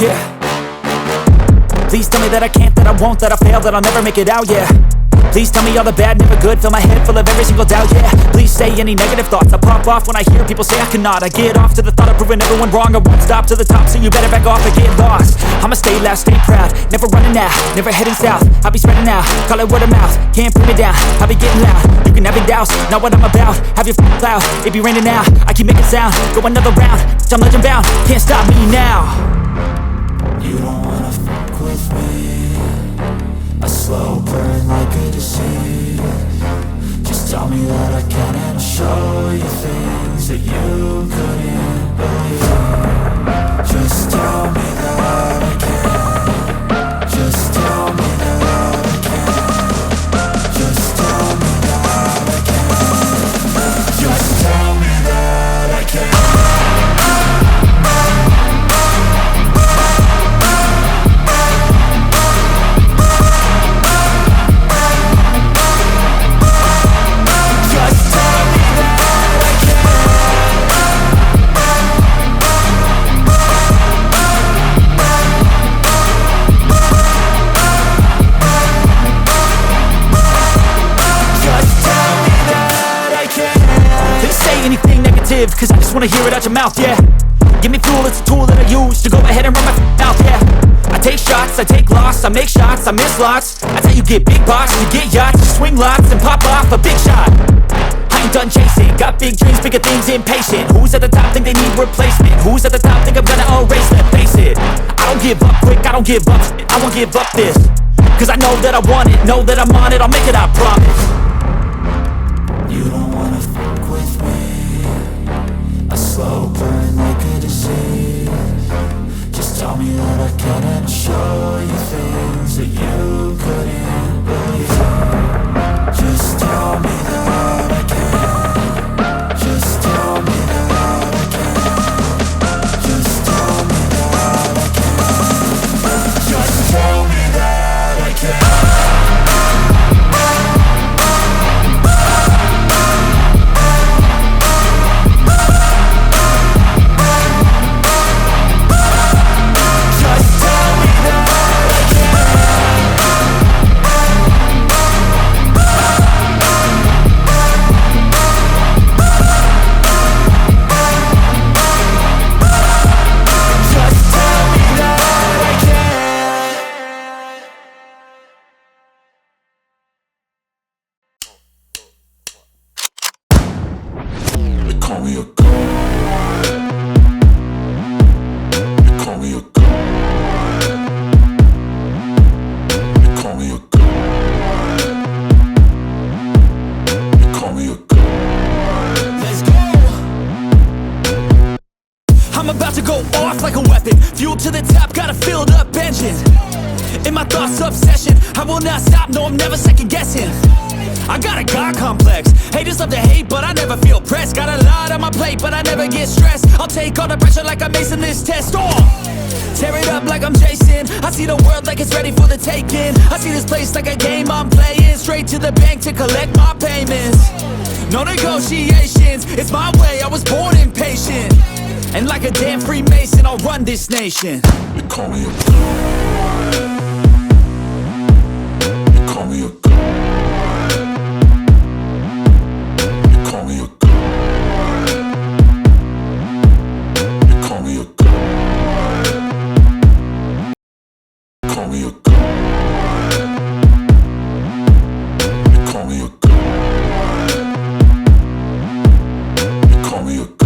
yeah. Please tell me that I can't, that I won't, that I'll fail, that I'll never make it out, yeah. Please tell me all the bad, never good. Fill my head full of every single doubt, yeah. Please say any negative thoughts. I pop off when I hear people say I cannot. I get off to the thought of proving everyone wrong. I won't stop to the top, so you better back off and get lost. I'ma stay loud, stay proud, never running out, never heading south. I'll be spreading out, call it word of mouth. Can't put me down, I'll be getting loud. You can have it douse, not what I'm about. Have your cloud, it be raining now. I keep making sound, go another round. I'm legend bound, can't stop me now. You don't wanna fuck with me. A slow burn like a disease. Just tell me that I can and I'll show you things that you couldn't believe. Just tell me that I can. Just tell me that I can. Just tell me that I can. Just tell me that I can. Cause I just wanna hear it out your mouth, yeah. Give me fuel, it's a tool that I use to go ahead and run my mouth, yeah. I take shots, I take loss, I make shots, I miss lots. That's how you get big box, you get yachts, you swing lots and pop off a big shot. I ain't done chasing, got big dreams, bigger things, impatient. Who's at the top think they need replacement? Who's at the top think I'm gonna erase them? Face it, I don't give up quick, I don't give up shit, I won't give up this. Cause I know that I want it, know that I'm on it, I'll make it, I promise. You don't wanna fuck with me. A slow burn like a disease. Just tell me that I can and I'll show you things that you couldn't believe. Just tell me that I can. Just tell me that I can. Just tell me that I can. Just tell me that I can. Fuel to the top, got a filled up engine. In my thoughts, obsession, I will not stop, no, I'm never second guessing. I got a God complex, haters love to hate, but I never feel pressed. Got a lot on my plate, but I never get stressed. I'll take all the pressure like I'm acing this test. Tear it up like I'm Jason. I see the world like it's ready for the taking. I see this place like a game I'm playing. Straight to the bank to collect my payments. No negotiations, it's my way, I was born impatient. And like a damn Freemason, I'll run this nation. They call me a god. They call me a god. They call me a god. They call me a god. They call me a god. They call me a god. They call me a god.